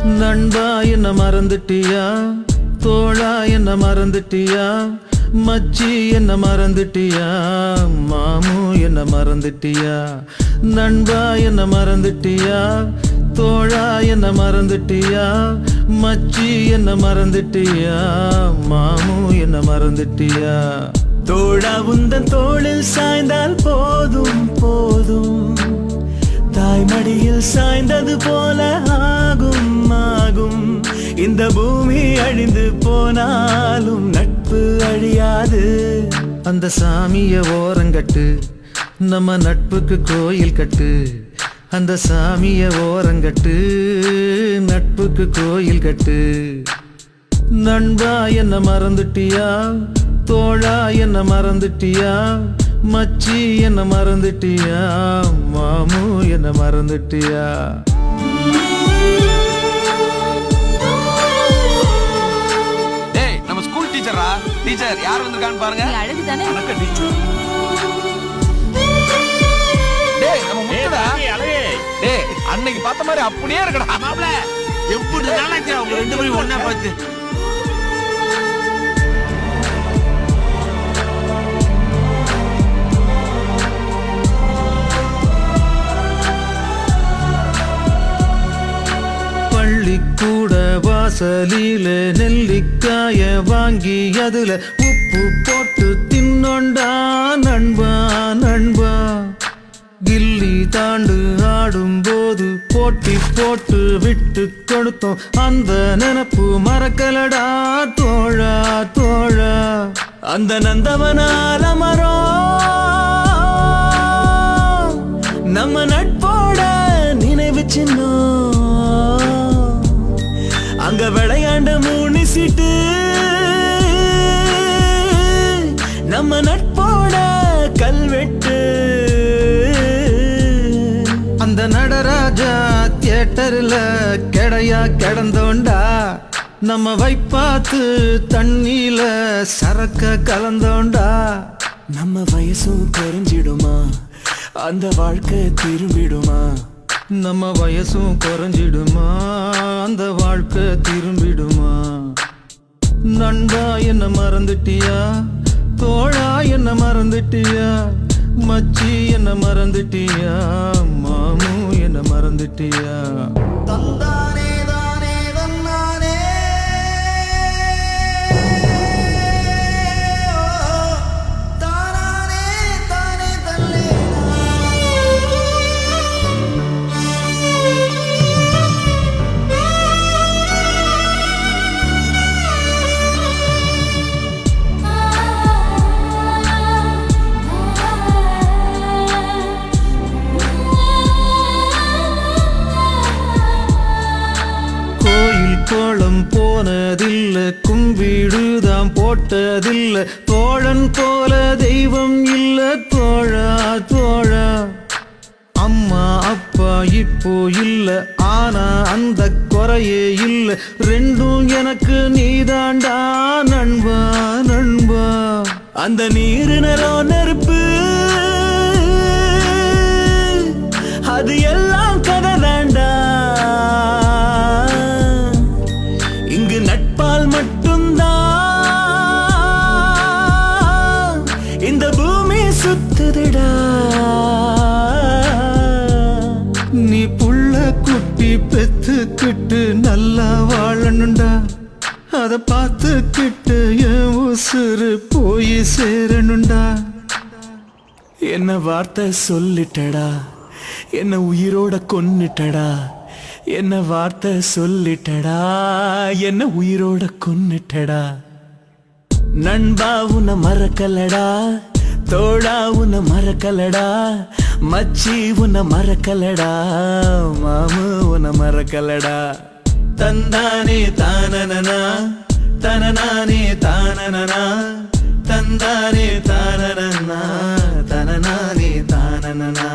நண்பா என்ன மறந்துட்டியா, தோழா என்ன மறந்துட்டியா, மச்சி என்ன மறந்துட்டியா, மாமு என்ன மறந்துட்டியா. நண்பா என்ன மறந்துட்டியா, தோழா என்ன மறந்துட்டியா, மச்சி என்ன மறந்துட்டியா, மாமு என்ன மறந்துட்டியா. தோழா உந்தன் தோளில் சாய்ந்தால் போதும் போதும், தாய்மடியில் சாய்ந்தது போல ஆகும் ஆகும். இந்த பூமி அழிந்து போனாலும் நட்பு அழியாது. அந்த சாமிய ஓரங்கட்டு, நம்ம நட்புக்கு கோயில் கட்டு. அந்த சாமிய ஓரங்கட்டு, நட்புக்கு கோயில் கட்டு. நண்பா என்ன மறந்துட்டியா, தோழா என்ன மறந்துட்டியா, மச்சி என்ன மறந்துட்டியா, மாமு என்ன மறந்துட்டியா. டேய் நம்ம ஸ்கூல் டீச்சரா, டீச்சர் யார் வந்திருக்கான்னு பாருங்க. அழகு தானே. வணக்கம் டீச்சர். டேய் நம்ம முத்துடா. டேய் அன்னைக்கு பார்த்த மாதிரி அப்படியே இருக்கடா. மாப்ள எப்படி நாளாச்சு அவங்க ரெண்டு பேரும் ஒண்ணா பார்த்து. பள்ளிக்கூட வாசலில நெல்லிக்காய வாங்கி அதுல உப்பு போட்டு தின்னொண்டா நண்பா நண்பா. கில்லி தாண்டு ஆடும் போது போட்டி போட்டு விட்டு கொடுத்தோம், அந்த நினப்பு மறக்கலடா தோழா தோழா. அந்த நந்தவனால மரம் நம்ம நட்போட நினைவு சின்னம். அங்க விளையாண்ட மூணு சீட்டு நம்ம நட்போட கல்வெட்டு. அந்த நடராஜா தியேட்டர்ல கெடையா கிடந்தோண்டா, நம்ம வைப்பாத்து தண்ணியில சரக்க கலந்தோண்டா. நம்ம வயசும் குறைஞ்சிடுமா, அந்த வாழ்க்கை திரும்பிடுமா. நம்ம வயசும் குறைஞ்சிடுமா, அந்த வாழ்க்கை திரும்பிடுமா. நண்பா என்ன மறந்துட்டியா, தோழா என்ன மறந்துட்டியா, மச்சி என்ன மறந்துட்டியா, மாமு என்ன மறந்துட்டியா. தந்தானே தானே தன்னானே தானே தானே தல்லே. கோலம் போனதில்ல, கும்பிடுதான் போட்டதில்ல, தோழன் போல தெய்வம் இல்ல தோழா தோழா. அம்மா அப்பா இப்போ இல்ல, ஆனா அந்த குறையே இல்ல, ரெண்டும் எனக்கு நீதாண்டா நண்பா நண்பா. அந்த நீரு நிலம் நெருப்பு அது எல்லாம் கதை தாண்டா. இங்கு நட்பால் மட்டும்தான் இந்த பூமி சுத்துதுடா. நீ புள்ள குட்டி பெத்துக்கிட்டு நல்லா வாழணுண்டா, அத பார்த்துக்கிட்டு என் உசுறு போய் சேரணுண்டா. என்ன வார்த்தை சொல்லிட்டடா, என்ன உயிரோட கொன்னுட்டடா. என்ன வார்த்தை சொல்லிட்டடா, என்ன உயிரோட கொன்னுட்டடா. நண்பா உன்னை மறக்கலடா, தோழா உன்னை மறக்கலடா, மச்சி உன்னை மறக்கலடா, மாமு உன்னை மறக்கலடா. தந்தானே தானனனா தனனானே தானனனா, தந்தானே தானனனா தனனானே தானனனா.